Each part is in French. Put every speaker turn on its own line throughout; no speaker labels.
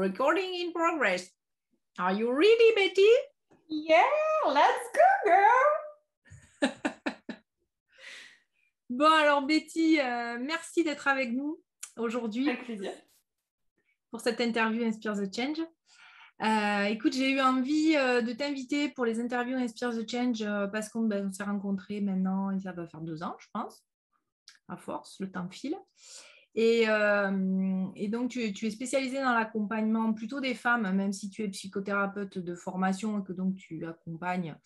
Recording in progress. Are you ready, Betty?
Yeah, let's go, girl!
Bon, alors Betty, merci d'être avec nous aujourd'hui.
Avec plaisir.
Pour cette interview Inspire the Change. Écoute, j'ai eu envie de t'inviter pour les interviews Inspire the Change parce qu'on s'est rencontrés maintenant, et ça va faire 2 ans, je pense, à force, le temps file. Et donc, tu es spécialisée dans l'accompagnement plutôt des femmes, même si tu es psychothérapeute de formation et que donc tu accompagnes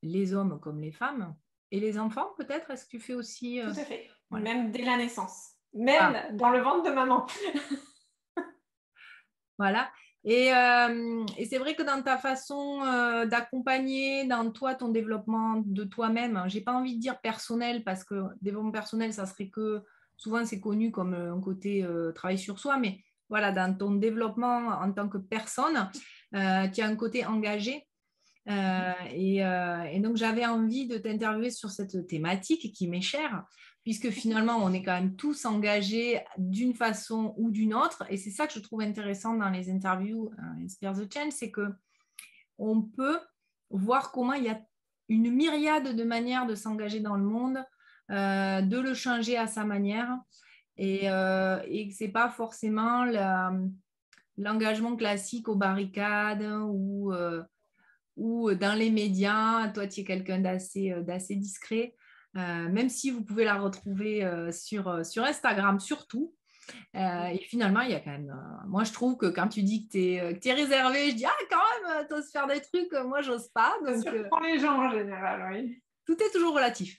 les hommes comme les femmes. Et les enfants, peut-être? Est-ce que tu fais aussi...
Tout à fait.
Voilà.
Même dès la naissance. Même dans le ventre de maman.
Voilà. Et c'est vrai que dans ta façon d'accompagner, dans toi, ton développement de toi-même, j'ai pas envie de dire personnel parce que développement personnel, ça serait que souvent c'est connu comme un côté travail sur soi, mais voilà, dans ton développement en tant que personne, tu as un côté engagé. Et donc, j'avais envie de t'interviewer sur cette thématique qui m'est chère, puisque finalement, on est quand même tous engagés d'une façon ou d'une autre. Et c'est ça que je trouve intéressant dans les interviews Inspire the Change, c'est qu'on peut voir comment il y a une myriade de manières de s'engager dans le monde, de le changer à sa manière, et que ce n'est pas forcément l'engagement classique aux barricades ou dans les médias. Toi, tu es quelqu'un d'assez discret, même si vous pouvez la retrouver sur Instagram surtout. Et finalement, il y a quand même... moi, je trouve que quand tu dis que tu es réservé, je dis, ah, quand même, tu oses faire des trucs, moi, j'ose pas. Donc,
Ça surprend les gens en général, oui.
Tout est toujours relatif.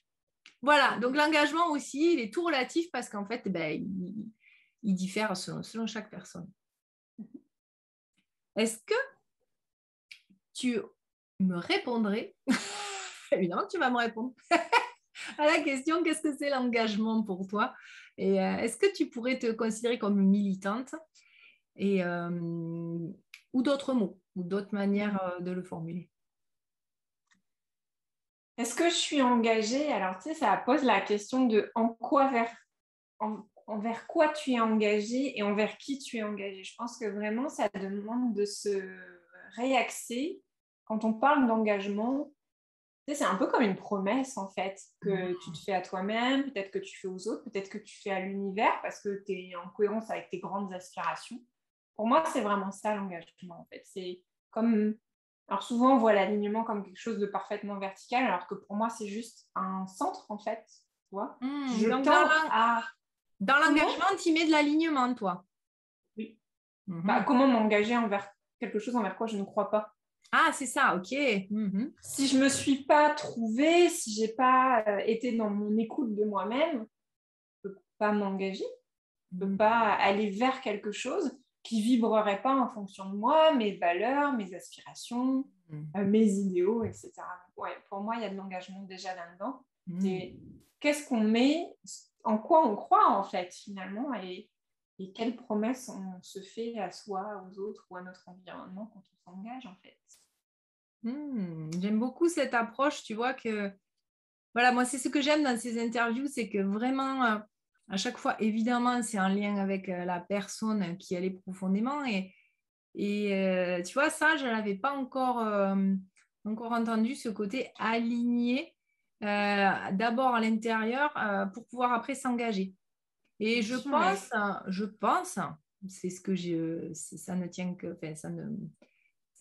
Voilà, donc l'engagement aussi, il est tout relatif parce qu'en fait, il diffère selon chaque personne. Est-ce que tu me répondrais, évidemment tu vas me répondre, à la question qu'est-ce que c'est l'engagement pour toi, et est-ce que tu pourrais te considérer comme militante et, ou d'autres mots, ou d'autres manières de le formuler?
Est-ce que je suis engagée? Alors, tu sais, ça pose la question de envers quoi tu es engagée et envers qui tu es engagée. Je pense que vraiment, ça demande de se réaxer. Quand on parle d'engagement, tu sais, c'est un peu comme une promesse, en fait, que tu te fais à toi-même, peut-être que tu fais aux autres, peut-être que tu fais à l'univers parce que tu es en cohérence avec tes grandes aspirations. Pour moi, c'est vraiment ça, l'engagement, en fait. C'est comme... Alors souvent, on voit l'alignement comme quelque chose de parfaitement vertical, alors que pour moi, c'est juste un centre, en fait. Tu vois, je
Donc
tends à...
dans l'engagement, tu mets de l'alignement, toi.
Oui.
Mm-hmm.
Comment m'engager envers quelque chose envers quoi je ne crois pas?
Ah, c'est ça, ok. Mm-hmm.
Si je ne me suis pas trouvée, si je n'ai pas été dans mon écoute de moi-même, je ne peux pas m'engager, je ne peux pas aller vers quelque chose qui ne vibrerait pas en fonction de moi, mes valeurs, mes aspirations, mes idéaux, etc. Ouais, pour moi, il y a de l'engagement déjà là-dedans. C'est qu'est-ce qu'on met, en quoi on croit en fait finalement, et quelles promesses on se fait à soi, aux autres ou à notre environnement quand on s'engage en fait.
J'aime beaucoup cette approche, tu vois que voilà, moi c'est ce que j'aime dans ces interviews, c'est que vraiment à chaque fois, évidemment, c'est en lien avec la personne qui elle est profondément, et tu vois, ça, je n'avais pas encore entendu, ce côté aligné d'abord à l'intérieur pour pouvoir après s'engager. Et je pense, c'est ce que ça ne tient que, enfin,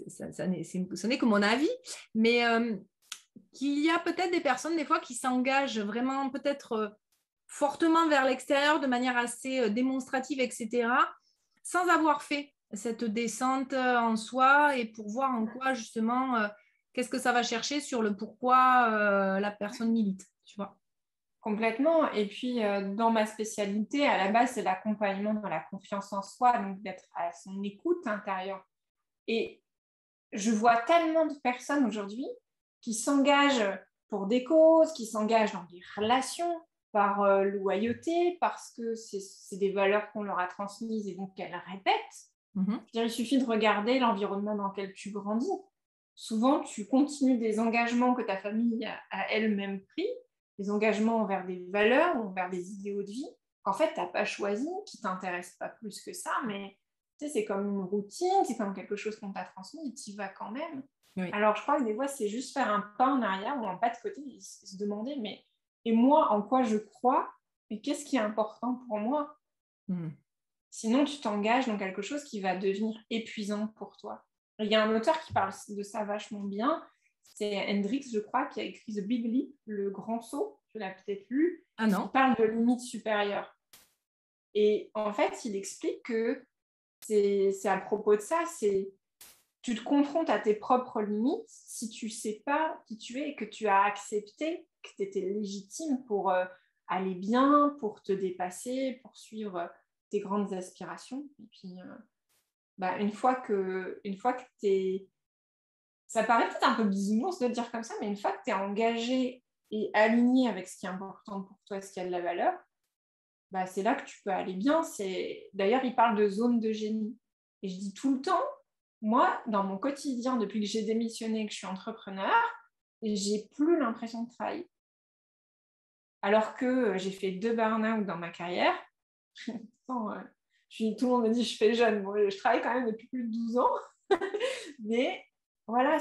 ce n'est que mon avis, mais qu'il y a peut-être des personnes des fois qui s'engagent vraiment peut-être fortement vers l'extérieur de manière assez démonstrative, etc., sans avoir fait cette descente en soi et pour voir en quoi justement, qu'est-ce que ça va chercher sur le pourquoi la personne milite, tu vois.
Complètement. Et puis, dans ma spécialité, à la base, c'est l'accompagnement dans la confiance en soi, donc d'être à son écoute intérieure. Et je vois tellement de personnes aujourd'hui qui s'engagent pour des causes, qui s'engagent dans des relations par loyauté, parce que c'est des valeurs qu'on leur a transmises et donc qu'elles répètent. Je veux dire, il suffit de regarder l'environnement dans lequel tu grandis. Souvent, tu continues des engagements que ta famille a elle-même pris, des engagements envers des valeurs ou envers des idéaux de vie qu'en fait, tu n'as pas choisi, qui ne t'intéressent pas plus que ça, mais Tu sais, c'est comme une routine, c'est comme quelque chose qu'on t'a transmis, et tu y vas quand même.
Oui.
Alors, je crois que des fois, c'est juste faire un pas en arrière ou un pas de côté et se demander, mais et moi, en quoi je crois et qu'est-ce qui est important pour moi? Sinon, tu t'engages dans quelque chose qui va devenir épuisant pour toi. Il y a un auteur qui parle de ça vachement bien. C'est Hendrix, je crois, qui a écrit The Big Leap, le grand saut. Tu l'as peut-être lu.
Ah non.
Il parle de limites supérieures. Et en fait, il explique que c'est à propos de ça, c'est tu te confrontes à tes propres limites si tu ne sais pas qui tu es et que tu as accepté que tu étais légitime pour aller bien, pour te dépasser, pour suivre tes grandes aspirations. Et puis, une fois que t'es... Ça paraît peut-être un peu bisounours de le dire comme ça, mais une fois que tu es engagé et aligné avec ce qui est important pour toi, ce qui a de la valeur, c'est là que tu peux aller bien. D'ailleurs, il parle de zone de génie. Et je dis tout le temps, moi, dans mon quotidien, depuis que j'ai démissionné et que je suis entrepreneur, j'ai plus l'impression de travailler. Alors que j'ai fait 2 burn-out dans ma carrière. Tout le monde me dit que je fais jeune. Bon, je travaille quand même depuis plus de 12 ans. Mais voilà,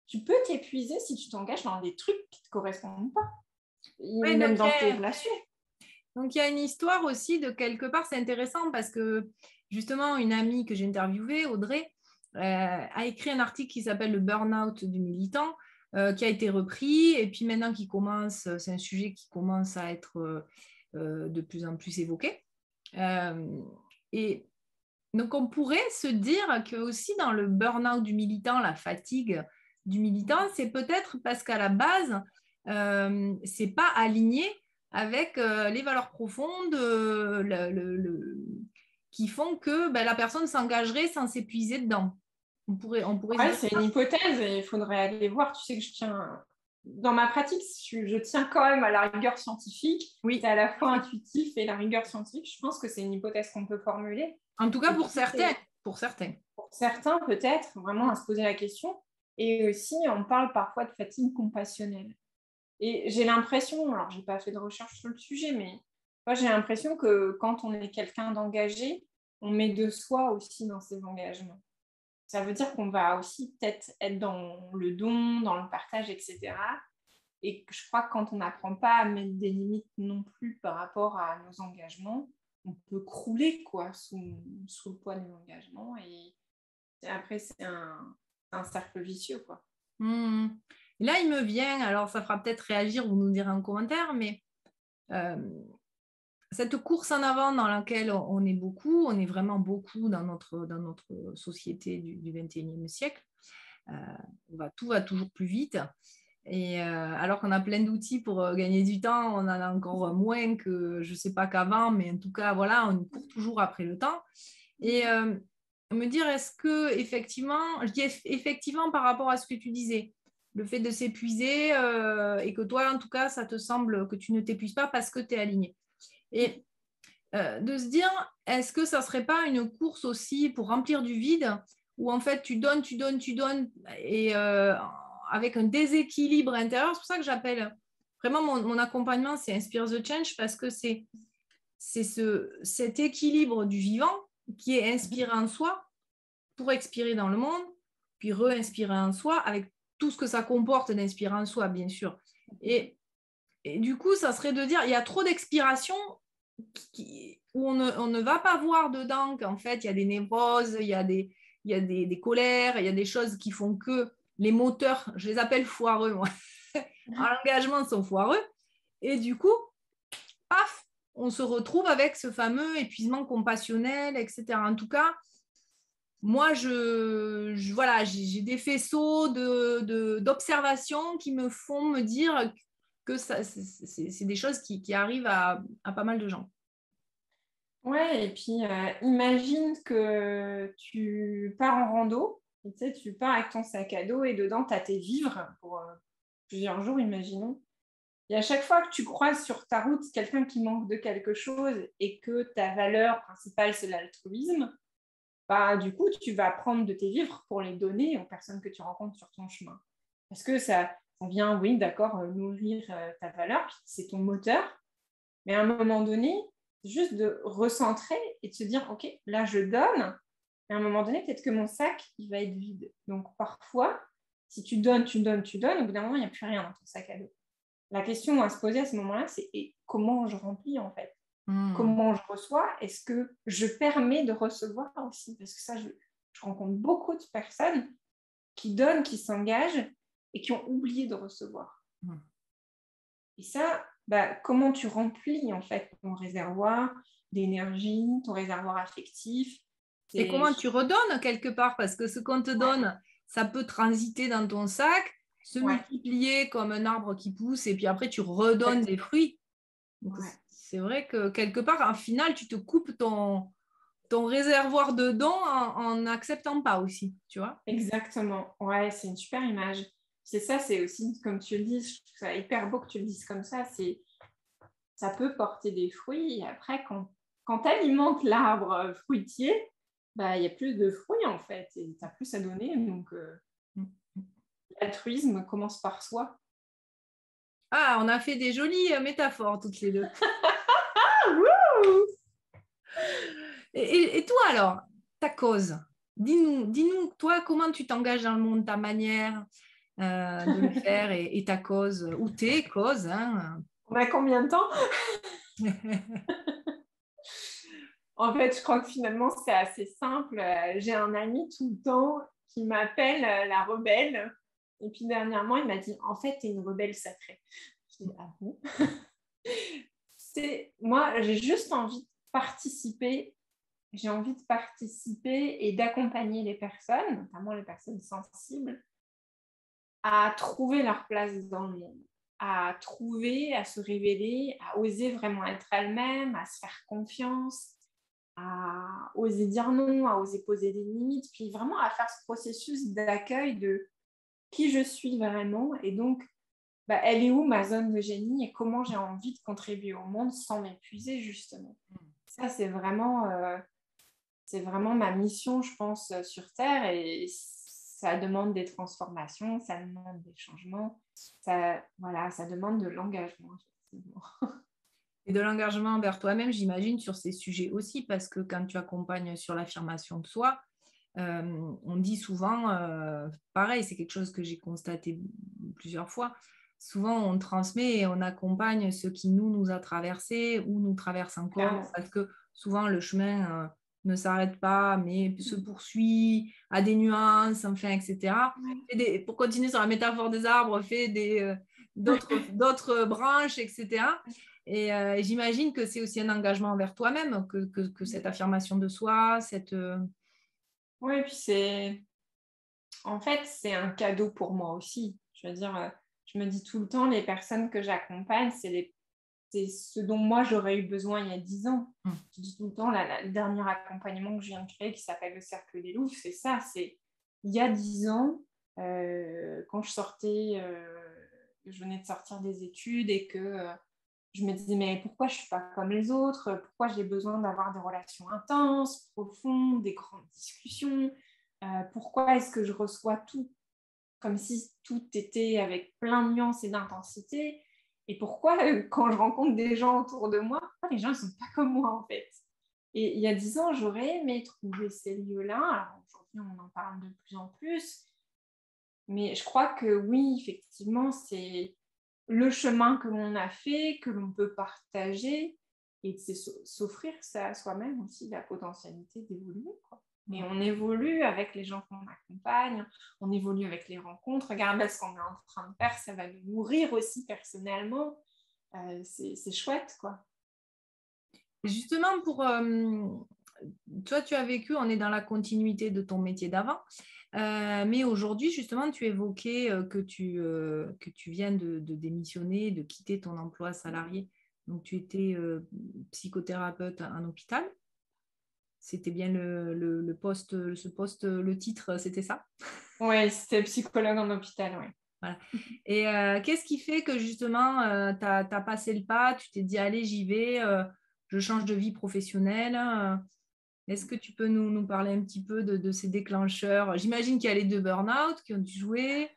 tu peux t'épuiser si tu t'engages dans des trucs qui ne te correspondent pas.
Oui,
même dans tes relations.
Donc, il y a une histoire aussi de quelque part, c'est intéressant parce que justement, une amie que j'ai interviewée, Audrey, a écrit un article qui s'appelle Le burn-out du militant, qui a été repris et puis maintenant c'est un sujet qui commence à être de plus en plus évoqué. Et donc, on pourrait se dire que aussi dans le burn-out du militant, la fatigue du militant, c'est peut-être parce qu'à la base, c'est pas aligné avec les valeurs profondes qui font que la personne s'engagerait sans s'épuiser dedans. On pourrait
c'est une hypothèse et il faudrait aller voir. Tu sais que je tiens... Dans ma pratique, je tiens quand même à la rigueur scientifique.
Oui.
C'est à la fois intuitif et la rigueur scientifique. Je pense que c'est une hypothèse qu'on peut formuler.
En tout cas, pour certains. Pour
certains, peut-être, vraiment à se poser la question. Et aussi, on parle parfois de fatigue compassionnelle. Et j'ai l'impression, alors je n'ai pas fait de recherche sur le sujet, mais moi j'ai l'impression que quand on est quelqu'un d'engagé, on met de soi aussi dans ses engagements. Ça veut dire qu'on va aussi peut-être être dans le don, dans le partage, etc. Et je crois que quand on n'apprend pas à mettre des limites non plus par rapport à nos engagements, on peut crouler quoi, sous le poids des engagements. Et après, c'est un cercle vicieux, quoi.
Là, il me vient, alors ça fera peut-être réagir, vous nous direz en commentaire, mais cette course en avant dans laquelle on est vraiment beaucoup dans notre société du 21e siècle, tout va toujours plus vite. Et alors qu'on a plein d'outils pour gagner du temps, on en a encore moins que je ne sais pas qu'avant, mais en tout cas, voilà, on court toujours après le temps. Et me dire, est-ce que effectivement, je dis effectivement par rapport à ce que tu disais, le fait de s'épuiser et que toi, en tout cas, ça te semble que tu ne t'épuises pas parce que tu es aligné. Et de se dire, est-ce que ça ne serait pas une course aussi pour remplir du vide où en fait tu donnes et avec un déséquilibre intérieur. C'est pour ça que j'appelle vraiment mon accompagnement, c'est Inspire the Change parce que c'est cet équilibre du vivant qui est inspiré en soi pour expirer dans le monde, puis re-inspirer en soi avec tout ce que ça comporte d'inspirer en soi, bien sûr. Et du coup, ça serait de dire, il y a trop d'expiration où on ne va pas voir dedans qu'en fait, il y a des névroses, il y a des colères, il y a des choses qui font que les moteurs, je les appelle foireux, moi, en engagement sont foireux. Et du coup, paf, on se retrouve avec ce fameux épuisement compassionnel, etc. En tout cas, moi, voilà, j'ai des faisceaux d'observations qui me font me dire que c'est des choses qui arrivent à pas mal de gens.
Ouais, et puis imagine que tu pars en rando, et, tu sais, tu pars avec ton sac à dos et dedans, tu as tes vivres pour plusieurs jours, imaginons. Et à chaque fois que tu croises sur ta route quelqu'un qui manque de quelque chose et que ta valeur principale, c'est l'altruisme, du coup, tu vas prendre de tes vivres pour les donner aux personnes que tu rencontres sur ton chemin. Parce que ça vient, oui, d'accord, nourrir ta valeur, c'est ton moteur. Mais à un moment donné, c'est juste de recentrer et de se dire, OK, là, je donne, à un moment donné, peut-être que mon sac, il va être vide. Donc, parfois, si tu donnes, au bout d'un moment, il n'y a plus rien dans ton sac à dos. La question à se poser à ce moment-là, c'est comment je remplis, en fait? Comment je reçois? Est-ce que je permets de recevoir aussi? Parce que ça, je rencontre beaucoup de personnes qui donnent, qui s'engagent et qui ont oublié de recevoir. Et ça, comment tu remplis, en fait, ton réservoir d'énergie, ton réservoir affectif?
Et comment tu redonnes quelque part? Parce que ce qu'on te donne, ça peut transiter dans ton sac, se multiplier comme un arbre qui pousse, et puis après, tu redonnes des fruits. Donc, c'est vrai que quelque part, en final, tu te coupes ton réservoir de dons en n'acceptant pas aussi, tu vois?
Exactement. Ouais, c'est une super image. C'est ça, c'est aussi, comme tu le dis, je trouve ça hyper beau que tu le dises comme ça, ça peut porter des fruits, et après, quand tu alimentes l'arbre fruitier, il y a plus de fruits, en fait, et tu as plus à donner, donc l'altruisme commence par soi.
Ah, on a fait des jolies métaphores toutes les deux. Et toi alors, ta cause, dis-nous, toi, comment tu t'engages dans le monde, ta manière de le faire et ta cause, ou tes causes. Hein.
On a combien de temps? En fait, je crois que finalement, c'est assez simple. J'ai un ami tout le temps qui m'appelle la rebelle. Et puis dernièrement, il m'a dit, en fait, tu es une rebelle sacrée. Je dis, ah bon? Moi, j'ai juste envie de participer. J'ai envie de participer et d'accompagner les personnes, notamment les personnes sensibles, à trouver leur place dans le monde, à trouver, à se révéler, à oser vraiment être elles-mêmes, à se faire confiance, à oser dire non, à oser poser des limites, puis vraiment à faire ce processus d'accueil de qui je suis vraiment, et donc elle est où ma zone de génie et comment j'ai envie de contribuer au monde sans m'épuiser, justement. Ça, c'est vraiment ma mission, je pense, sur Terre, et ça demande des transformations, ça demande des changements, ça demande de l'engagement, effectivement.
Et de l'engagement envers toi-même, j'imagine, sur ces sujets aussi, parce que quand tu accompagnes sur l'affirmation de soi, on dit souvent, pareil, c'est quelque chose que j'ai constaté plusieurs fois, souvent on transmet et on accompagne ce qui nous a traversé ou nous traverse encore, parce que souvent le chemin ne s'arrête pas, mais se poursuit, a des nuances, enfin, etc. Pour continuer sur la métaphore des arbres, fait d'autres branches, etc. Et j'imagine que c'est aussi un engagement envers toi-même, que cette affirmation de soi, cette...
Oui, et puis en fait, c'est un cadeau pour moi aussi. Je veux dire, je me dis tout le temps, les personnes que j'accompagne, c'est ce dont moi j'aurais eu besoin il y a 10 ans. Je dis tout le temps, le dernier accompagnement que je viens de créer, qui s'appelle le Cercle des Loups, c'est ça. C'est il y a 10 ans, quand je venais de sortir des études et que je me disais, mais pourquoi je ne suis pas comme les autres? Pourquoi j'ai besoin d'avoir des relations intenses, profondes, des grandes discussions? Pourquoi est-ce que je reçois tout comme si tout était avec plein de nuances et d'intensité? Et pourquoi, quand je rencontre des gens autour de moi, les gens ne sont pas comme moi, en fait? Et il y a 10 ans, j'aurais aimé trouver ces lieux-là. Alors aujourd'hui, on en parle de plus en plus. Mais je crois que oui, effectivement, c'est le chemin que l'on a fait, que l'on peut partager, et c'est s'offrir ça à soi-même aussi, la potentialité d'évoluer, quoi. Et on évolue avec les gens qu'on accompagne, on évolue avec les rencontres. Regarde ce qu'on est en train de faire, ça va nous nourrir aussi personnellement. C'est chouette, quoi.
Justement, toi, tu as vécu, on est dans la continuité de ton métier d'avant, mais aujourd'hui, justement, tu évoquais que tu viens de démissionner, de quitter ton emploi salarié. Donc, tu étais psychothérapeute en hôpital. C'était bien le poste, le titre, c'était ça?
Oui, c'était psychologue en hôpital, oui.
Voilà. Et qu'est-ce qui fait que justement, tu as passé le pas, tu t'es dit, allez, j'y vais, je change de vie professionnelle. Est-ce que tu peux nous parler un petit peu de ces déclencheurs? J'imagine qu'il y a les deux burn-out qui ont dû jouer.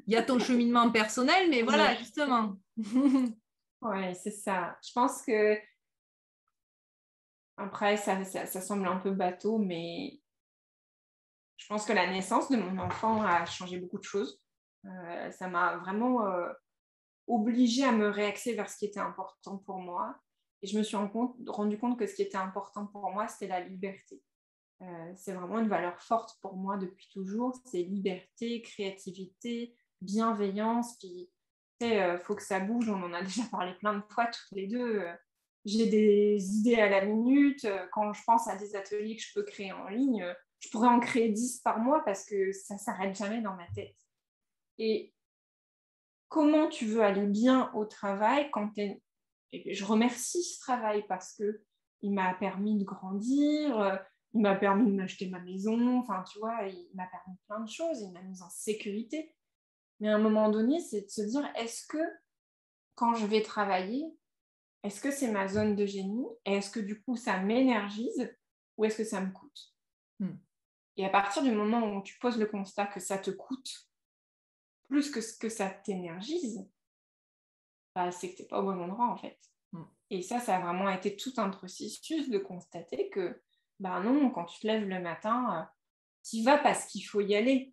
Il y a ton cheminement personnel, mais voilà, justement.
Oui, c'est ça. Je pense que, après, ça semble un peu bateau, mais Je pense que la naissance de mon enfant a changé beaucoup de choses. Ça m'a vraiment obligée à me réaxer vers ce qui était important pour moi. Et je me suis rendu compte que ce qui était important pour moi, c'était la liberté. C'est vraiment une valeur forte pour moi depuis toujours. C'est liberté, créativité, bienveillance. Puis, tu sais, faut que ça bouge. On en a déjà parlé plein de fois toutes les deux. J'ai des idées à la minute. Quand je pense à des ateliers que je peux créer en ligne, je pourrais en créer 10 par mois parce que ça ne s'arrête jamais dans ma tête. Et comment tu veux aller bien au travail quand t'es... Et je remercie ce travail parce qu'il m'a permis de grandir, il m'a permis de m'acheter ma maison, enfin, tu vois, il m'a permis plein de choses, il m'a mise en sécurité. Mais à un moment donné, c'est de se dire, est-ce que quand je vais travailler, est-ce que c'est ma zone de génie? Et est-ce que du coup, ça m'énergise ou est-ce que ça me coûte? Et à partir du moment où tu poses le constat que ça te coûte plus que ce que ça t'énergise, bah, c'est que tu n'es pas au bon endroit, en fait. Et ça a vraiment été tout un processus de constater que, bah non, quand tu te lèves le matin, tu y vas parce qu'il faut y aller.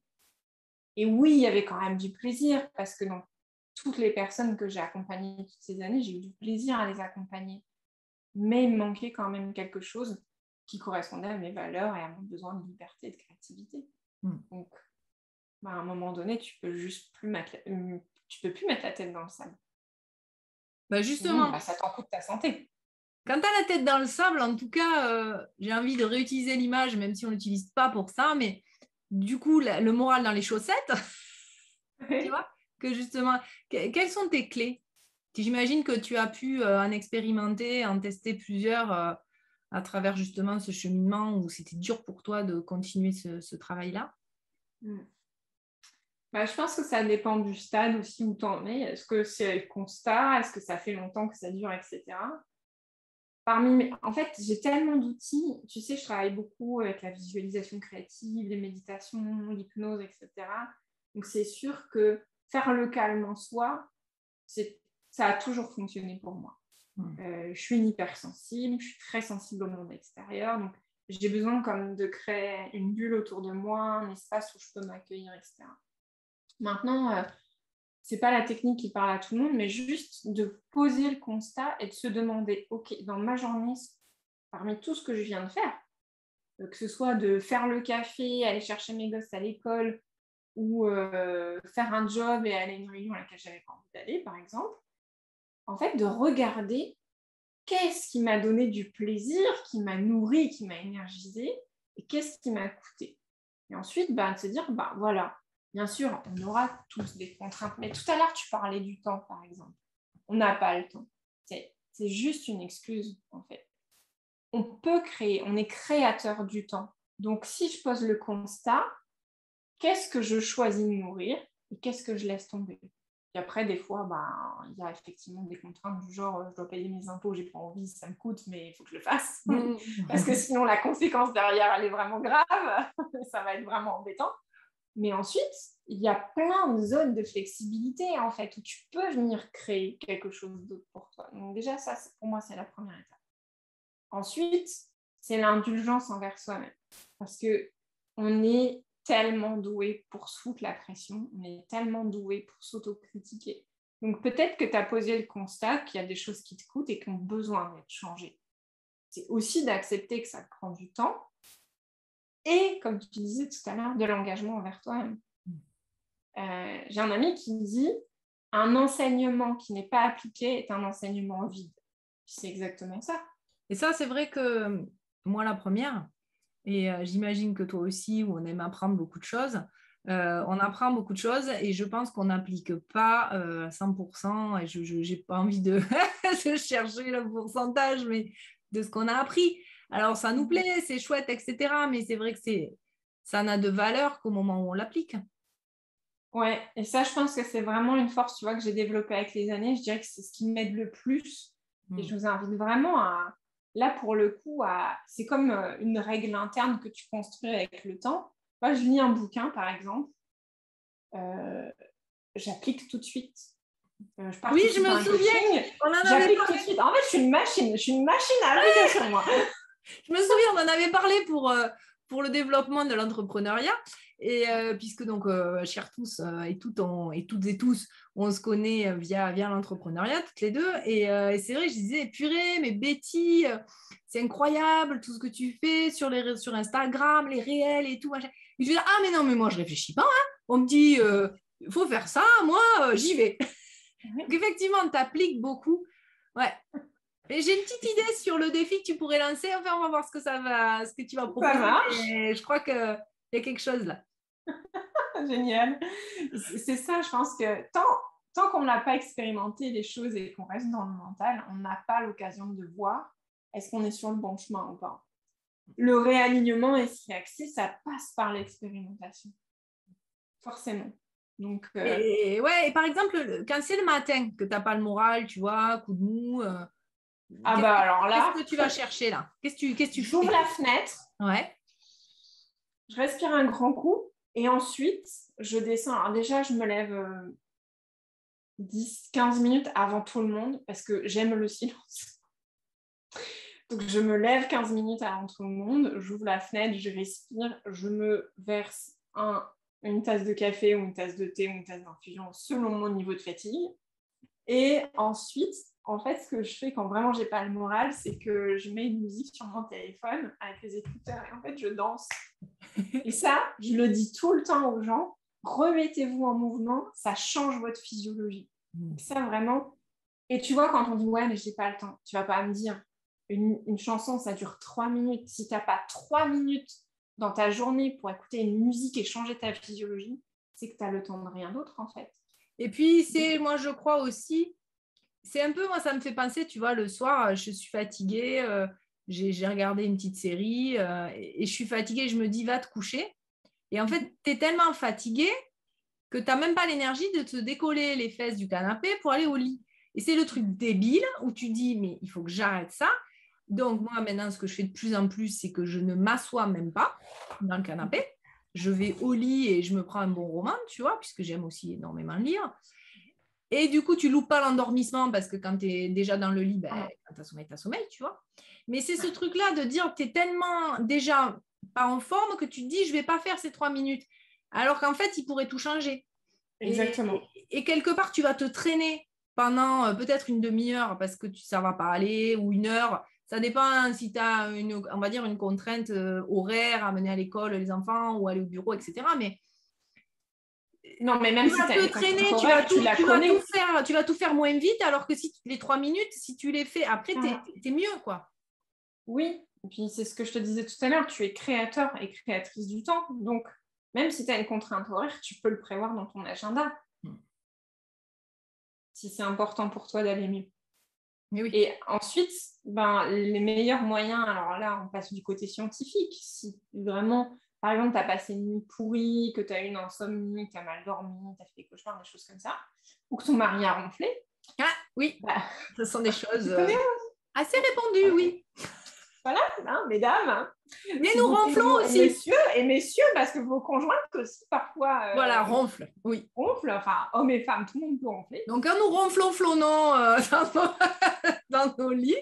Et oui, il y avait quand même du plaisir, parce que dans toutes les personnes que j'ai accompagnées toutes ces années, j'ai eu du plaisir à les accompagner. Mais il me manquait quand même quelque chose qui correspondait à mes valeurs et à mon besoin de liberté et de créativité. Donc, bah, à un moment donné, tu peux plus mettre la tête dans le sable.
Bah justement,
sinon, ça t'en coûte ta santé.
Quand tu as la tête dans le sable, en tout cas, j'ai envie de réutiliser l'image, même si on ne l'utilise pas pour ça, mais du coup, le moral dans les chaussettes, tu vois, que justement, quelles sont tes clés? J'imagine que tu as pu en expérimenter, en tester plusieurs à travers justement ce cheminement où c'était dur pour toi de continuer ce travail-là.
Bah, je pense que ça dépend du stade aussi où tu en es. Est-ce que c'est le constat? Est-ce que ça fait longtemps que ça dure, etc. En fait, j'ai tellement d'outils. Tu sais, je travaille beaucoup avec la visualisation créative, les méditations, l'hypnose, etc. Donc, c'est sûr que faire le calme en soi, ça a toujours fonctionné pour moi. Je suis une hypersensible, je suis très sensible au monde extérieur. Donc, j'ai besoin comme de créer une bulle autour de moi, un espace où je peux m'accueillir, etc. Maintenant, c'est pas la technique qui parle à tout le monde, mais juste de poser le constat et de se demander, ok, dans ma journée, parmi tout ce que je viens de faire, que ce soit de faire le café, aller chercher mes gosses à l'école, ou faire un job et aller à une réunion à laquelle j'avais pas envie d'aller, par exemple, en fait, de regarder qu'est-ce qui m'a donné du plaisir, qui m'a nourri, qui m'a énergisé, et qu'est-ce qui m'a coûté. Et ensuite, de se dire, voilà, bien sûr, on aura tous des contraintes. Mais tout à l'heure, tu parlais du temps, par exemple. On n'a pas le temps. C'est juste une excuse, en fait. On peut créer, on est créateur du temps. Donc, si je pose le constat, qu'est-ce que je choisis de nourrir et qu'est-ce que je laisse tomber? Et après, des fois, il y a effectivement des contraintes du genre, je dois payer mes impôts, j'ai pas envie, ça me coûte, mais il faut que je le fasse. Parce que sinon, la conséquence derrière, elle est vraiment grave. Ça va être vraiment embêtant. Mais ensuite, il y a plein de zones de flexibilité, en fait, où tu peux venir créer quelque chose d'autre pour toi. Donc déjà, ça, pour moi, c'est la première étape. Ensuite, c'est l'indulgence envers soi-même. Parce qu'on est tellement doué pour se foutre la pression, on est tellement doué pour s'autocritiquer. Donc peut-être que tu as posé le constat qu'il y a des choses qui te coûtent et qui ont besoin d'être changées. C'est aussi d'accepter que ça te prend du temps et, comme tu disais tout à l'heure, de l'engagement envers toi-même. J'ai un ami qui me dit « Un enseignement qui n'est pas appliqué est un enseignement vide ». C'est exactement ça.
Et ça, c'est vrai que moi, la première, et j'imagine que toi aussi, où on aime apprendre beaucoup de choses, on apprend beaucoup de choses et je pense qu'on n'applique pas à 100% et je n'ai pas envie de, de chercher le pourcentage, mais de ce qu'on a appris. Alors, ça nous plaît, c'est chouette, etc. Mais c'est vrai que ça n'a de valeur qu'au moment où on l'applique.
Ouais, et ça, je pense que c'est vraiment une force, tu vois, que j'ai développée avec les années. Je dirais que c'est ce qui m'aide le plus. Et je vous invite vraiment à, là, pour le coup, c'est comme une règle interne que tu construis avec le temps. Moi, je lis un bouquin, par exemple. J'applique tout de suite.
Oui, je me souviens.
J'applique tout de suite. En fait, je suis une machine à application, moi.
Je me souviens, on en avait parlé pour le développement de l'entrepreneuriat. Et puisque donc, chers tous et toutes et tous, on se connaît via l'entrepreneuriat, toutes les deux. Et c'est vrai, je disais, purée, mais Betty, c'est incroyable tout ce que tu fais sur Instagram, les réels et tout. Machin. Et je dis, ah, mais non, mais moi, je réfléchis pas. Hein. On me dit, il faut faire ça, moi, j'y vais. Donc, effectivement, on t'applique beaucoup. Ouais. Et j'ai une petite idée sur le défi que tu pourrais lancer. Enfin, on va voir ce que tu vas proposer.
Ça marche.
Et je crois qu'il y a quelque chose là.
Génial. C'est ça, je pense que tant qu'on n'a pas expérimenté les choses et qu'on reste dans le mental, on n'a pas l'occasion de voir est-ce qu'on est sur le bon chemin ou pas. Le réalignement et s'y accès, ça passe par l'expérimentation. Forcément. Donc,
Et par exemple, quand c'est le matin que tu n'as pas le moral, tu vois, coup de mou,
alors là,
qu'est-ce que tu vas chercher là? Qu'est-ce que tu
j'ouvre
fais?
la fenêtre,
Ouais.
je respire un grand coup et ensuite, je descends. Alors déjà, je me lève 10-15 minutes avant tout le monde parce que j'aime le silence. Donc, je me lève 15 minutes avant tout le monde, j'ouvre la fenêtre, je respire, je me verse une tasse de café ou une tasse de thé ou une tasse d'infusion selon mon niveau de fatigue. Et ensuite, en fait, ce que je fais quand vraiment j'ai pas le moral, c'est que je mets une musique sur mon téléphone avec les écouteurs et en fait, je danse. Et ça, je le dis tout le temps aux gens, remettez-vous en mouvement, ça change votre physiologie. Ça, vraiment. Et tu vois, quand on dit, ouais, mais j'ai pas le temps, tu vas pas me dire, une chanson, ça dure 3 minutes. Si tu n'as pas 3 minutes dans ta journée pour écouter une musique et changer ta physiologie, c'est que tu as le temps de rien d'autre, en fait.
Et puis, moi, je crois aussi, c'est un peu, moi, ça me fait penser, tu vois, le soir, je suis fatiguée, j'ai regardé une petite série et je suis fatiguée, je me dis, va te coucher. Et en fait, tu es tellement fatiguée que tu n'as même pas l'énergie de te décoller les fesses du canapé pour aller au lit. Et c'est le truc débile où tu dis, mais il faut que j'arrête ça. Donc, moi, maintenant, ce que je fais de plus en plus, c'est que je ne m'assois même pas dans le canapé. Je vais au lit et je me prends un bon roman, tu vois, puisque j'aime aussi énormément lire. Et du coup, tu loupes pas l'endormissement parce que quand tu es déjà dans le lit, ben, quand tu as sommeil, tu vois. Mais c'est ce truc-là de dire que tu es tellement déjà pas en forme que tu te dis, je vais pas faire ces 3 minutes. Alors qu'en fait, il pourrait tout changer.
Exactement.
Et quelque part, tu vas te traîner pendant peut-être une demi-heure parce que ça ne va pas aller ou une heure. Ça dépend si tu as on va dire une contrainte horaire à mener à l'école les enfants ou aller au bureau, etc. Mais
non, mais même
tu
si
vas
tu as
te
une
traîner,
horaire,
tu vas tout faire moins vite, alors que si les 3 minutes, si tu les fais après, tu es mieux, quoi.
Oui, et puis c'est ce que je te disais tout à l'heure, tu es créateur et créatrice du temps. Donc, même si tu as une contrainte horaire, tu peux le prévoir dans ton agenda. Si c'est important pour toi d'aller mieux.
Mais oui.
Et ensuite, les meilleurs moyens, alors là, on passe du côté scientifique. Si vraiment, par exemple, tu as passé une nuit pourrie, que tu as eu une insomnie, que tu as mal dormi, tu as fait des cauchemars, des choses comme ça, ou que ton mari a ronflé.
Ah oui, ce sont des choses assez
répandues,
oui.
Voilà, hein, mesdames.
Mais nous ronflons aussi.
Et messieurs, parce que vos conjointes aussi, parfois...
voilà, ronflent, oui.
Ronflent, enfin, hommes et femmes, tout le monde peut ronfler.
Donc, quand nous ronflons dans nos lits...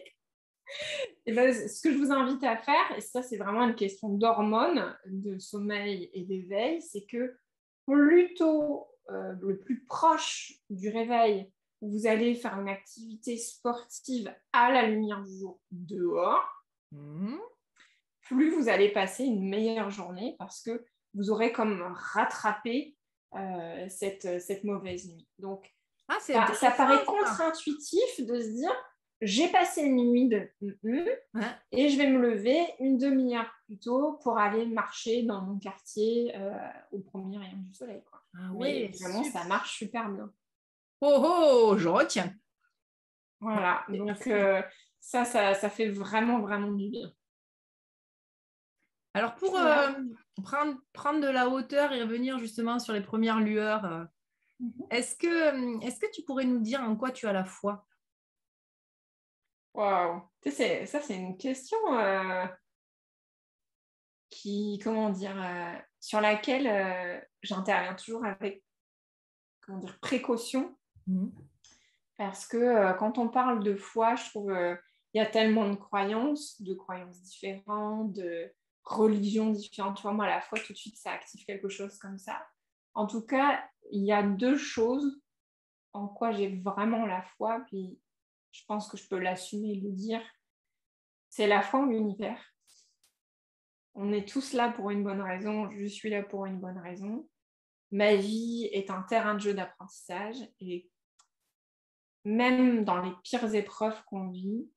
Et ce que je vous invite à faire, et ça, c'est vraiment une question d'hormones, de sommeil et d'éveil, c'est que plutôt le plus proche du réveil, vous allez faire une activité sportive à la lumière du jour dehors, plus vous allez passer une meilleure journée parce que vous aurez comme rattrapé cette mauvaise nuit. Donc, ça paraît contre-intuitif de se dire j'ai passé une nuit et je vais me lever une demi-heure plus tôt pour aller marcher dans mon quartier au premier rayon du soleil. Quoi.
Ah
mais vraiment, ça marche super bien.
Oh, je retiens.
Voilà, donc ça fait vraiment, vraiment du bien.
Alors, pour prendre de la hauteur et revenir justement sur les premières lueurs, est-ce que tu pourrais nous dire en quoi tu as la foi?
Waouh, ça c'est une question sur laquelle j'interviens toujours avec précaution. Parce que quand on parle de foi, je trouve il y a tellement de croyances différentes, de religions différentes. Tu vois, moi, la foi, tout de suite, ça active quelque chose comme ça. En tout cas, il y a 2 choses en quoi j'ai vraiment la foi, puis je pense que je peux l'assumer et le dire. C'est la foi en l'univers. On est tous là pour une bonne raison. Je suis là pour une bonne raison. Ma vie est un terrain de jeu d'apprentissage et même dans les pires épreuves qu'on vit,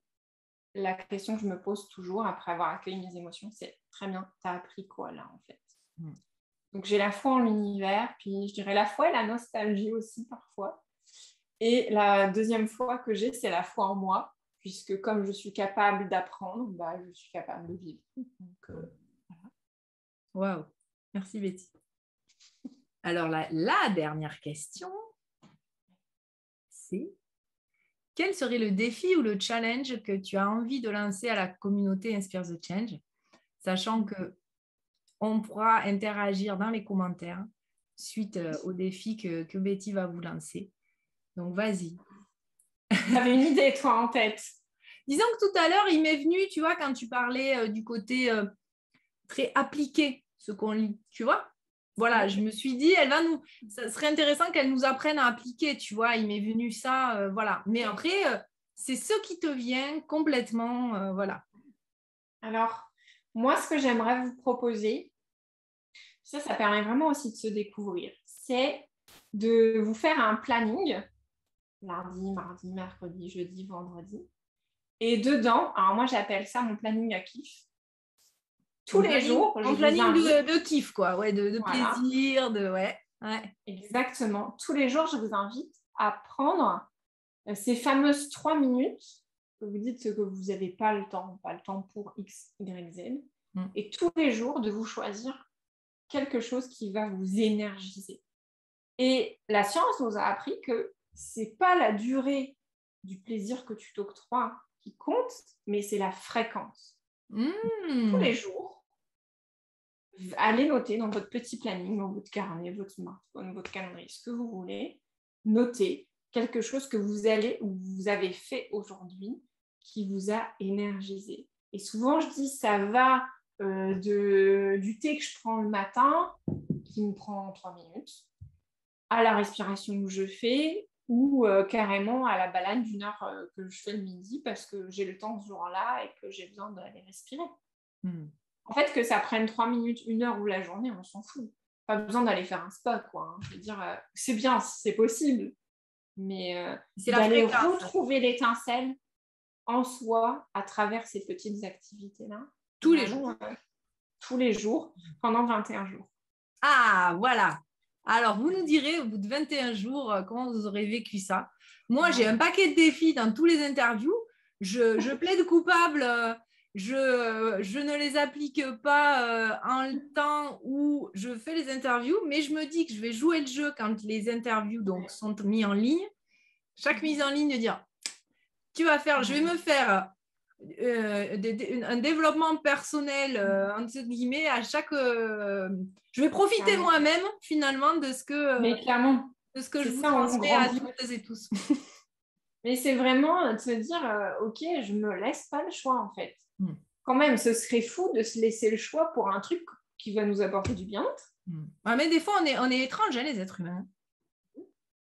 la question que je me pose toujours après avoir accueilli mes émotions, c'est très bien, t'as appris quoi là en fait? Donc j'ai la foi en l'univers, puis je dirais la foi et la nostalgie aussi parfois. Et la deuxième foi que j'ai, c'est la foi en moi, puisque comme je suis capable d'apprendre, bah, je suis capable de vivre. Donc,
voilà. Waouh, merci Betty. Alors la dernière question, c'est quel serait le défi ou le challenge que tu as envie de lancer à la communauté Inspire the Change, sachant que on pourra interagir dans les commentaires suite au défi que Betty va vous lancer. Donc, vas-y.
Tu avais une idée, toi, en tête?
Disons que tout à l'heure, il m'est venu, tu vois, quand tu parlais du côté très appliqué, ce qu'on lit, tu vois. Voilà, je me suis dit, ça serait intéressant qu'elle nous apprenne à appliquer, tu vois. Il m'est venu ça, voilà. Mais après, c'est ce qui te vient complètement, voilà.
Alors, moi, ce que j'aimerais vous proposer, ça permet vraiment aussi de se découvrir, c'est de vous faire un planning, lundi, mardi, mercredi, jeudi, vendredi. Et dedans, alors moi, j'appelle ça mon planning à kiff. Tous les jours,
en planning de kiff, quoi, ouais, de voilà. Plaisir, ouais.
Exactement. Tous les jours, je vous invite à prendre ces fameuses 3 minutes que vous dites que vous n'avez pas le temps pour X, Y, Z. Et tous les jours, de vous choisir quelque chose qui va vous énergiser. Et la science nous a appris que ce n'est pas la durée du plaisir que tu t'octroies qui compte, mais c'est la fréquence. Tous les jours, allez noter dans votre petit planning, dans votre carnet, votre smartphone, votre calendrier, ce que vous voulez, notez quelque chose que vous avez fait aujourd'hui qui vous a énergisé. Et souvent, je dis, ça va du thé que je prends le matin, qui me prend 3 minutes, à la respiration que je fais, ou carrément à la balade d'1 heure que je fais le midi parce que j'ai le temps ce jour-là et que j'ai besoin d'aller respirer. En fait, que ça prenne 3 minutes, 1 heure ou la journée, on s'en fout. Pas besoin d'aller faire un spa, quoi. Je veux dire, c'est bien si c'est possible, mais d'aller retrouver l'étincelle en soi à travers ces petites activités-là.
Tous les jours.
Tous les jours, pendant 21 jours.
Ah, voilà. Alors, vous nous direz, au bout de 21 jours, comment vous aurez vécu ça. Moi, j'ai un paquet de défis dans tous les interviews. Je plaide coupable. Je ne les applique pas en le temps où je fais les interviews, mais je me dis que je vais jouer le jeu quand les interviews donc, sont mises en ligne. Chaque mise en ligne, de dire, je vais me faire un développement personnel, entre guillemets, à chaque... je vais profiter moi-même, finalement, de ce que, je vous transmets à toutes et tous.
Mais c'est vraiment de se dire, OK, je ne me laisse pas le choix, en fait. Quand même, ce serait fou de se laisser le choix pour un truc qui va nous apporter du bien-être.
Mais des fois, on est étranges, hein, les êtres humains.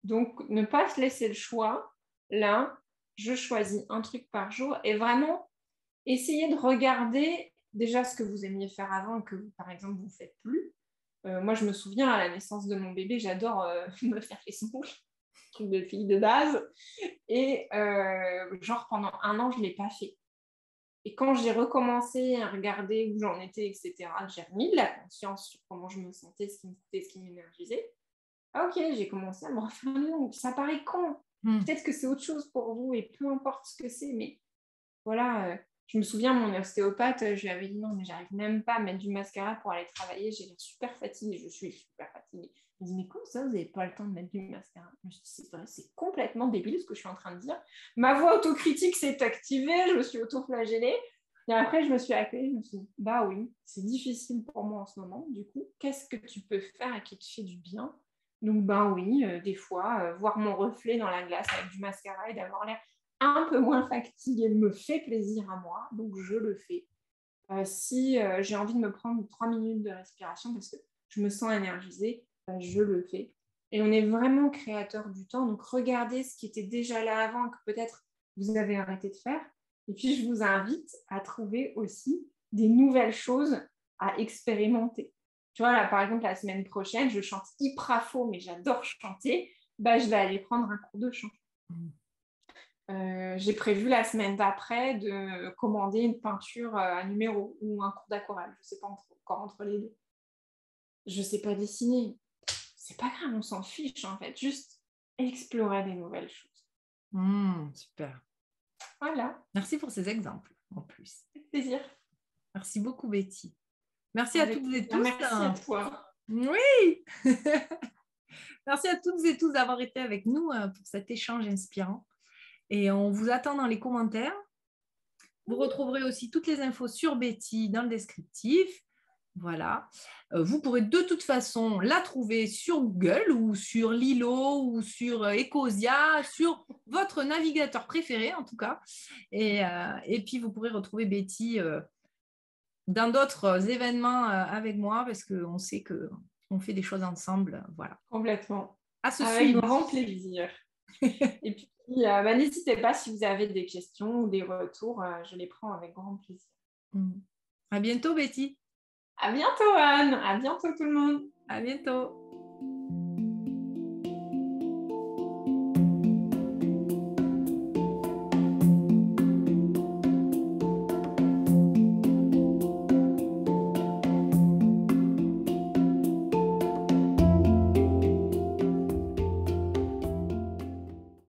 Donc, ne pas se laisser le choix, là, je choisis un truc par jour et vraiment essayer de regarder déjà ce que vous aimiez faire avant que, par exemple, vous ne faites plus. Moi, je me souviens, à la naissance de mon bébé, j'adore me faire les smoule, truc de fille de base. Et genre, pendant 1 an, je ne l'ai pas fait. Et quand j'ai recommencé à regarder où j'en étais, etc., j'ai remis de la conscience sur comment je me sentais, ce qui me coûtait, ce qui m'énergisait. Ah, ok, j'ai commencé à me refaire le long. Ça paraît con. Peut-être que c'est autre chose pour vous et peu importe ce que c'est, mais voilà, je me souviens, mon ostéopathe, je lui avais dit non, mais j'arrive même pas à mettre du mascara pour aller travailler, j'ai l'air super fatiguée, je suis super fatiguée. Il me dit, mais comment ça, vous n'avez pas le temps de mettre du mascara? Je me suis dit, c'est vrai, c'est complètement débile ce que je suis en train de dire. Ma voix autocritique s'est activée, je me suis auto-flagellée. Et après, je me suis accueillie, je me suis dit, bah oui, c'est difficile pour moi en ce moment. Du coup, qu'est-ce que tu peux faire et qui te fait du bien? Donc, ben oui, des fois, voir mon reflet dans la glace avec du mascara et d'avoir l'air un peu moins fatiguée me fait plaisir à moi, donc je le fais. Si j'ai envie de me prendre 3 minutes de respiration parce que je me sens énergisée, je le fais. Et on est vraiment créateur du temps. Donc, regardez ce qui était déjà là avant que peut-être vous avez arrêté de faire. Et puis, je vous invite à trouver aussi des nouvelles choses à expérimenter. Tu vois, là, par exemple, la semaine prochaine, je chante hyper faux, mais j'adore chanter. Je vais aller prendre un cours de chant. J'ai prévu la semaine d'après de commander une peinture à numéro ou un cours d'aquarelle. Je ne sais pas encore entre les deux. Je ne sais pas dessiner. C'est pas grave, on s'en fiche en fait. Juste explorer des nouvelles choses.
Super.
Voilà.
Merci pour ces exemples en plus.
Avec plaisir.
Merci beaucoup, Betty. Merci
Avec
à toutes et
plaisir.
tous.
Merci à toi.
Oui. Merci à toutes et tous d'avoir été avec nous pour cet échange inspirant. Et on vous attend dans les commentaires. Vous retrouverez aussi toutes les infos sur Betty dans le descriptif. Voilà. Vous pourrez de toute façon la trouver sur Google ou sur Lilo ou sur Ecosia, sur votre navigateur préféré en tout cas. Et puis, vous pourrez retrouver Betty dans d'autres événements avec moi parce qu'on sait qu'on fait des choses ensemble. Voilà.
Complètement.
À se
Avec
suivre.
grand plaisir. Et puis, n'hésitez pas si vous avez des questions ou des retours, je les prends avec grand plaisir.
À bientôt, Betty.
À bientôt, Anne. À bientôt, tout le monde.
À bientôt.